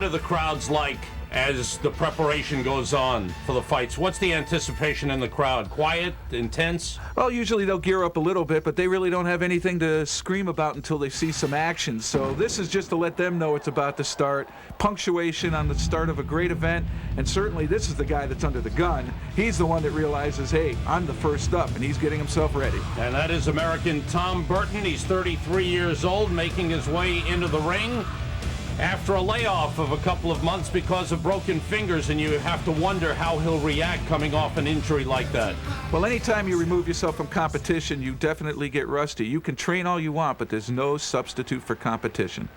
What are the crowds like as the preparation goes on for the fights? What's the anticipation in the crowd? Quiet, intense? Well, usually they'll gear up a little bit, but they really don't have anything to scream about until they see some action. So this is just to let them know it's about to start. Punctuation on the start of a great event, and certainly this is the guy that's under the gun. He's the one that realizes, hey, I'm the first up, and he's getting himself ready. And that is American Tom Burton. He's 33 years old, making his way into the ring after a layoff of a couple of months because of broken fingers, and you have to wonder how he'll react coming off an injury like that. Well, anytime you remove yourself from competition, you definitely get rusty. You can train all you want, but there's no substitute for competition.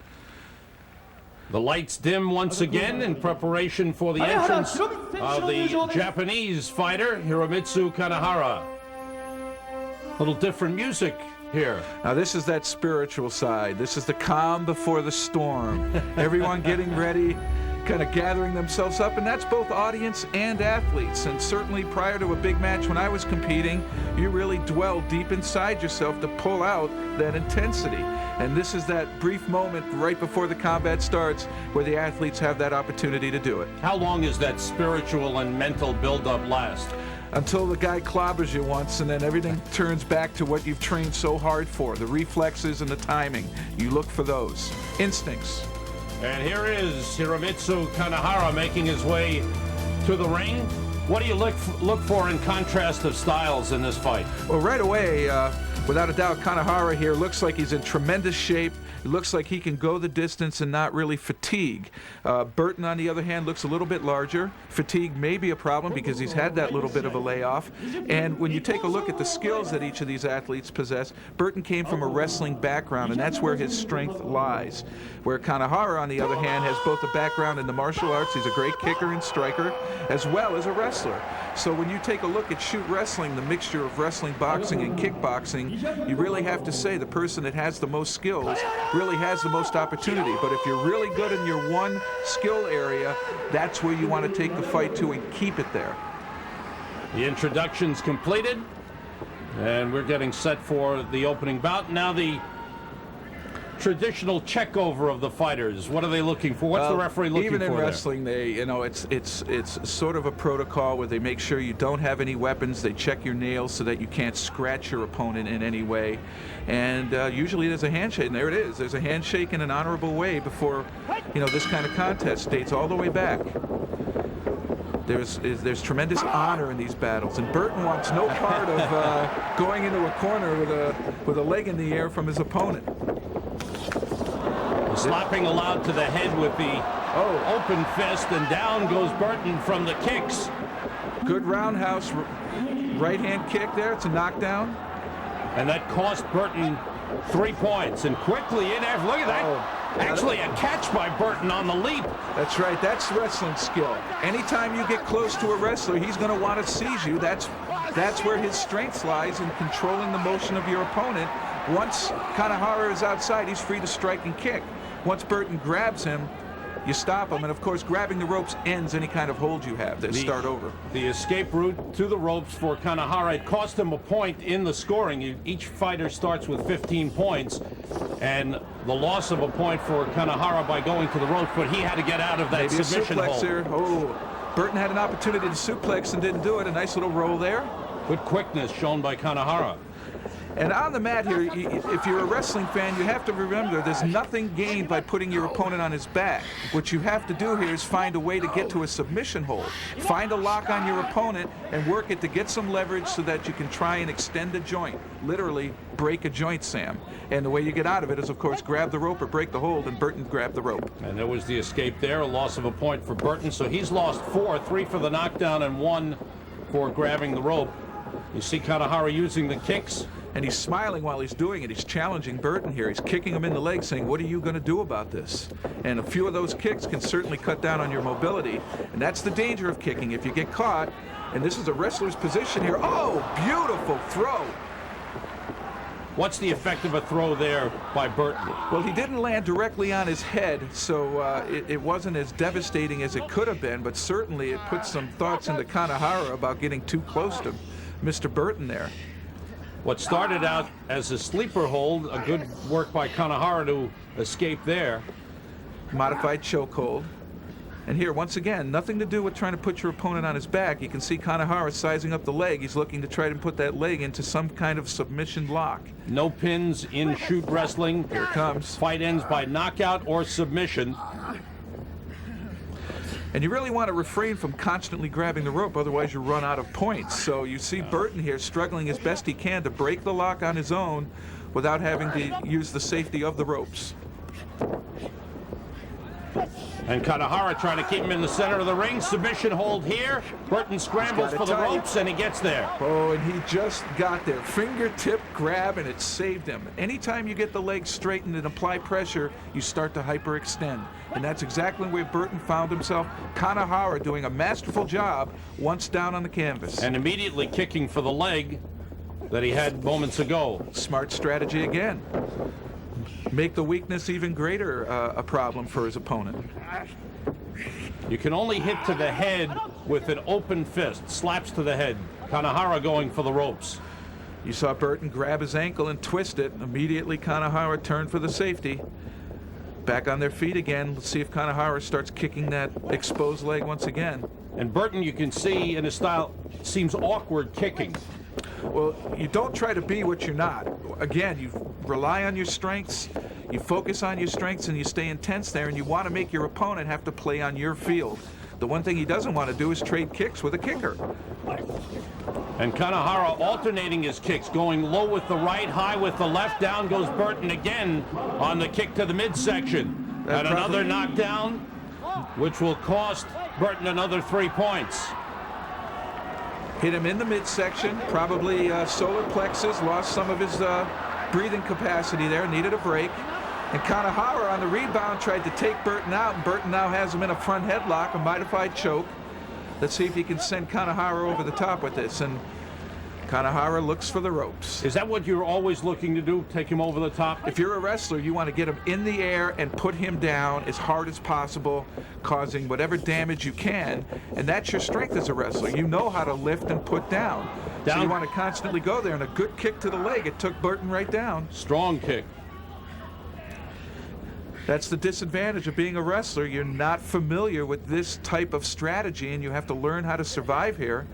The lights dim once again in preparation for the entrance of the Japanese fighter, Hiromitsu Kanehara. A little different music here. Now this is that spiritual side. This is the calm before the storm. Everyone getting ready, kind of gathering themselves up, and that's both audience and athletes. And certainly prior to a big match when I was competing, you really dwell deep inside yourself to pull out that intensity. And this is that brief moment right before the combat starts where the athletes have that opportunity to do it. How long does that spiritual and mental buildup last? Until the guy clobbers you once, and then everything turns back to what you've trained so hard for, the reflexes and the timing. You look for those instincts. And here is Hiromitsu Kanehara making his way to the ring. What do you look for in contrast of styles in this fight? Well, right away, without a doubt, Kanehara here looks like he's in tremendous shape. It looks like he can go the distance and not really fatigue. Burton, on the other hand, looks a little bit larger. Fatigue may be a problem because he's had that little bit of a layoff. And when you take a look at the skills that each of these athletes possess, Burton came from a wrestling background, and that's where his strength lies. Where Kanehara, on the other hand, has both a background in the martial arts, he's a great kicker and striker, as well as a wrestler. So when you take a look at shoot wrestling, the mixture of wrestling, boxing, and kickboxing, you really have to say the person that has the most skills really has the most opportunity. But if you're really good in your one skill area, that's where you want to take the fight to and keep it there. The introduction's completed, and we're getting set for the opening bout. Now the traditional checkover of the fighters. What are they looking for? What's the referee looking for? Even in there? wrestling, it's sort of a protocol where they make sure you don't have any weapons. They check your nails so that you can't scratch your opponent in any way. And usually there's a handshake, and there it is. There's a handshake in an honorable way before, this kind of contest dates all the way back. There's tremendous honor in these battles, and Burton wants no part of going into a corner with a leg in the air from his opponent. Slapping allowed to the head with the open fist, and down goes Burton from the kicks. Good roundhouse right hand kick there. It's a knockdown. And that cost Burton 3 points. And quickly in after, look at that. Actually a catch by Burton on the leap. That's right. That's wrestling skill. Anytime you get close to a wrestler, he's going to want to seize you. That's where his strength lies, in controlling the motion of your opponent. Once Kanehara is outside, he's free to strike and kick. Once Burton grabs him, you stop him, and of course grabbing the ropes ends any kind of hold you have. They start over. The escape route to the ropes for Kanehara, it cost him a point in the scoring. Each fighter starts with 15 points, and the loss of a point for Kanehara by going to the ropes, but he had to get out of that submission hold. Here. Burton had an opportunity to suplex and didn't do it. A nice little roll there. Good quickness shown by Kanehara. And on the mat here, if you're a wrestling fan, you have to remember there's nothing gained by putting your opponent on his back. What you have to do here is find a way to get to a submission hold. Find a lock on your opponent and work it to get some leverage so that you can try and extend a joint. Literally break a joint, Sam. And the way you get out of it is, of course, grab the rope or break the hold, and Burton grabbed the rope. And there was the escape there, a loss of a point for Burton. So he's lost 4, 3 for the knockdown and 1 for grabbing the rope. You see Kanehara using the kicks. And he's smiling while he's doing it. He's challenging Burton here. He's kicking him in the leg, saying, what are you going to do about this? And a few of those kicks can certainly cut down on your mobility. And that's the danger of kicking. If you get caught, and this is a wrestler's position here. Oh, beautiful throw. What's the effect of a throw there by Burton? Well, he didn't land directly on his head, so it wasn't as devastating as it could have been, but certainly it put some thoughts into Kanehara about getting too close to Mr. Burton there. What started out as a sleeper hold, a good work by Kanehara to escape there. Modified chokehold. And here, once again, nothing to do with trying to put your opponent on his back. You can see Kanehara sizing up the leg. He's looking to try to put that leg into some kind of submission lock. No pins in shoot wrestling. Here it comes. Fight ends by knockout or submission. And you really want to refrain from constantly grabbing the rope, otherwise you run out of points. So you see Burton here struggling as best he can to break the lock on his own without having to use the safety of the ropes. And Kanehara trying to keep him in the center of the ring. Submission hold here. Burton scrambles for the ropes, and he gets there. Oh, and he just got there. Fingertip grab, and it saved him. Anytime you get the leg straightened and apply pressure, you start to hyperextend. And that's exactly where Burton found himself. Kanehara doing a masterful job once down on the canvas. And immediately kicking for the leg that he had moments ago. Smart strategy again. Make the weakness even greater a problem for his opponent. You can only hit to the head with an open fist. Slaps to the head. Kanehara going for the ropes. You saw Burton grab his ankle and twist it. Immediately Kanehara turned for the safety. Back on their feet again. Let's see if Kanehara starts kicking that exposed leg once again. And Burton, you can see in his style, seems awkward kicking. Well, you don't try to be what you're not. Again, you rely on your strengths, you focus on your strengths, and you stay intense there, and you want to make your opponent have to play on your field. The one thing he doesn't want to do is trade kicks with a kicker. And Kanehara alternating his kicks, going low with the right, high with the left. Down goes Burton again on the kick to the midsection. And another knockdown, which will cost Burton another 3 points. Hit him in the midsection, probably solar plexus, lost some of his breathing capacity there, needed a break. And Kanehara on the rebound tried to take Burton out, and Burton now has him in a front headlock, a modified choke. Let's see if he can send Kanehara over the top with this. And Kanehara looks for the ropes. Is that what you're always looking to do, take him over the top? If you're a wrestler, you want to get him in the air and put him down as hard as possible, causing whatever damage you can. And that's your strength as a wrestler. You know how to lift and put down. So you want to constantly go there. And a good kick to the leg, it took Burton right down. Strong kick. That's the disadvantage of being a wrestler. You're not familiar with this type of strategy, and you have to learn how to survive here.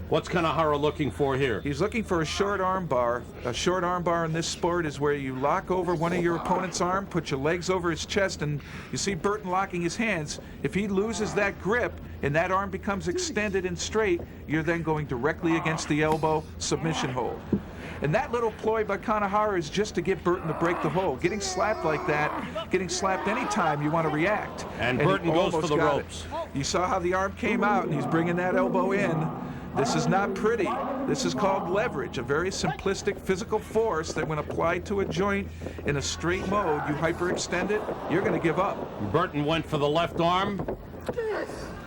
What's Kanehara looking for here? He's looking for a short arm bar. A short arm bar in this sport is where you lock over one of your opponent's arm, put your legs over his chest, and you see Burton locking his hands. If he loses that grip and that arm becomes extended and straight, you're then going directly against the elbow, submission hold. And that little ploy by Kanehara is just to get Burton to break the hold. Getting slapped like that, getting slapped anytime you want to react. And Burton goes for the ropes. You saw how the arm came out, and he's bringing that elbow in. This is not pretty. This is called leverage, a very simplistic physical force that when applied to a joint in a straight mode, you hyperextend it, you're going to give up. Burton went for the left arm.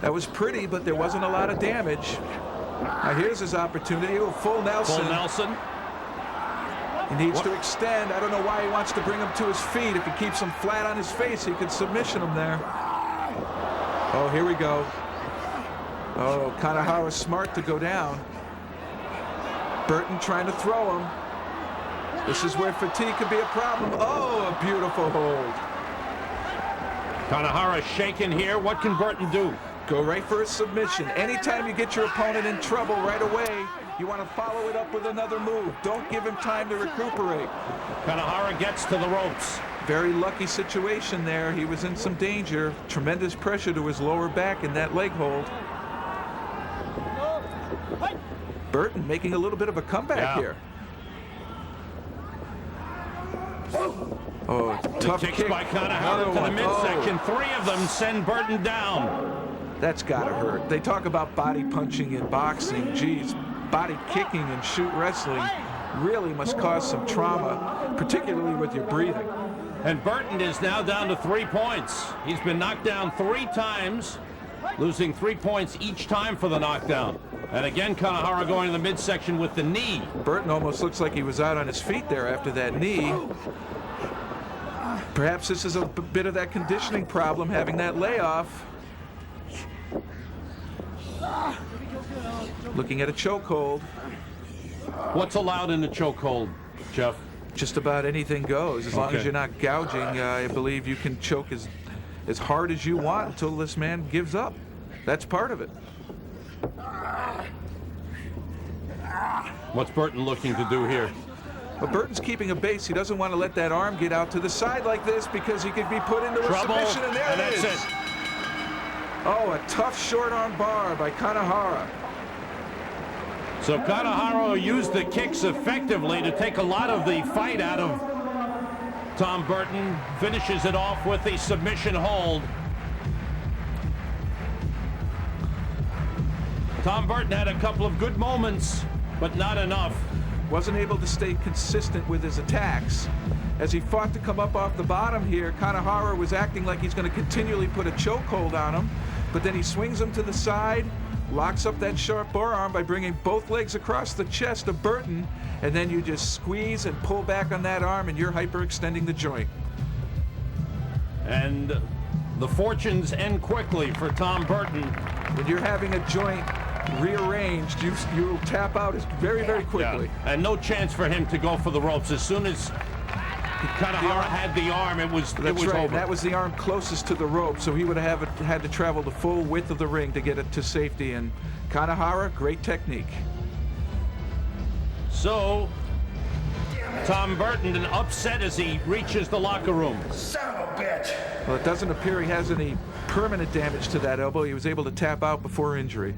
That was pretty, but there wasn't a lot of damage. Now here's his opportunity. Oh, full Nelson. Full Nelson. He needs to extend. I don't know why he wants to bring him to his feet. If he keeps him flat on his face, he could submission him there. Oh, here we go. Oh, Kanehara's smart to go down. Burton trying to throw him. This is where fatigue could be a problem. Oh, a beautiful hold. Kanehara shaking here. What can Burton do? Go right for a submission. Anytime you get your opponent in trouble right away, you want to follow it up with another move. Don't give him time to recuperate. Kanehara gets to the ropes. Very lucky situation there. He was in some danger. Tremendous pressure to his lower back in that leg hold. Burton making a little bit of a comeback here. Oh, tough kicks kick by Kanehara to the midsection. Oh. 3 of them send Burton down. That's gotta hurt. They talk about body punching in boxing. Geez, body kicking and shoot wrestling really must cause some trauma, particularly with your breathing. And Burton is now down to 3 points. He's been knocked down 3 times, losing 3 points each time for the knockdown. And again, Kanehara going to the midsection with the knee. Burton almost looks like he was out on his feet there after that knee. Perhaps this is a bit of that conditioning problem, having that layoff. Looking at a chokehold. What's allowed in the chokehold, Jeff? Just about anything goes. As long as you're not gouging, I believe you can choke as hard as you want until this man gives up. That's part of it. What's Burton looking to do here? But Burton's keeping a base. He doesn't want to let that arm get out to the side like this because he could be put into a submission, and there it is. That's it. Oh, a tough short arm bar by Kanehara. So Kanehara used the kicks effectively to take a lot of the fight out of Tom Burton. Finishes it off with the submission hold. Tom Burton had a couple of good moments, but not enough. Wasn't able to stay consistent with his attacks. As he fought to come up off the bottom here, Kanehara was acting like he's going to continually put a chokehold on him, but then he swings him to the side, locks up that sharp forearm by bringing both legs across the chest of Burton, and then you just squeeze and pull back on that arm, and you're hyperextending the joint. And the fortunes end quickly for Tom Burton. When you're having a joint rearranged, you'll tap out very, very quickly. Yeah. And no chance for him to go for the ropes. As soon as Kanehara had the arm, it was right. over. That was the arm closest to the rope, so he would have had to travel the full width of the ring to get it to safety. And Kanehara, great technique. So, Tom Burton an upset as he reaches the locker room. Son of a bitch! Well, it doesn't appear he has any permanent damage to that elbow. He was able to tap out before injury.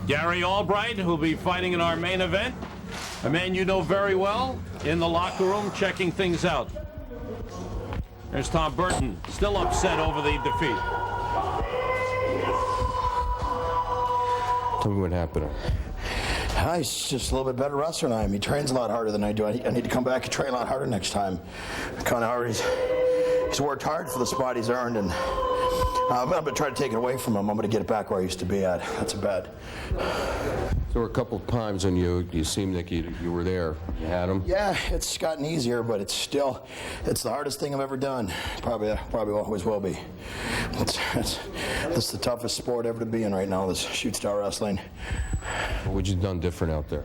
Gary Albright, who'll be fighting in our main event, a man you know very well, in the locker room checking things out. There's Tom Burton, still upset over the defeat. Tell me what happened. He's just a little bit better wrestler than I am. He trains a lot harder than I do. I need to come back and train a lot harder next time. Kanehara, he's worked hard for the spot he's earned, and I'm going to try to take it away from him. I'm going to get it back where I used to be at. That's a bet. There were a couple of times when you seemed like you were there. You had him. Yeah, it's gotten easier, but it's the hardest thing I've ever done. Probably always will be. It's the toughest sport ever to be in right now, this shoot star wrestling. What would you have done different out there?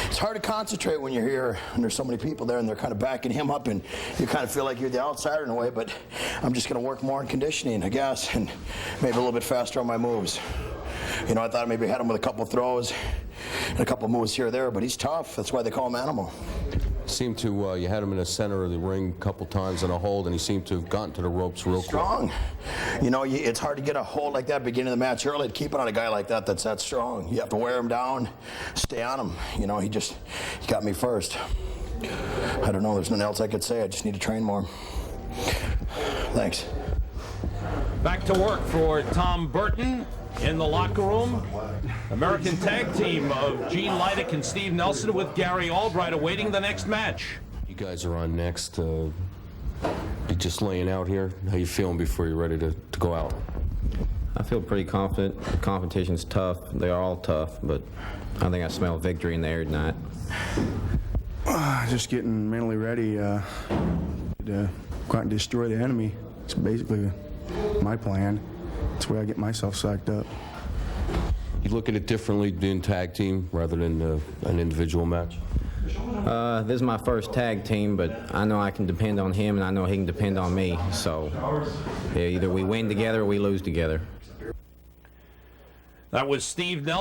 It's hard to concentrate when you're here and there's so many people there and they're kind of backing him up and you kind of feel like you're the outsider in a way, but I'm just going to work more on conditioning, I guess, and maybe a little bit faster on my moves. You know, I thought maybe I had him with a couple of throws and a couple of moves here or there, but he's tough. That's why they call him Animal. Seemed to, you had him in the center of the ring a couple times in a hold, and he seemed to have gotten to the ropes real quick. Strong. You know, it's hard to get a hold like that beginning of the match early. To keep it on a guy like that that's that strong. You have to wear him down, stay on him. You know, he got me first. I don't know, there's nothing else I could say. I just need to train more. Thanks. Back to work for Tom Burton in the locker room. American tag team of Gene Leidick and Steve Nelson with Gary Albright awaiting the next match. You guys are on next. You just laying out here. How you feeling before you're ready to go out? I feel pretty confident. The competition's tough. They're all tough, but I think I smell victory in the air tonight. Just getting mentally ready to go out and destroy the enemy. It's basically my plan. It's where I get myself psyched up. You look at it differently being tag team rather than an individual match? This is my first tag team, but I know I can depend on him, and I know he can depend on me. So yeah, either we win together or we lose together. That was Steve Nelson.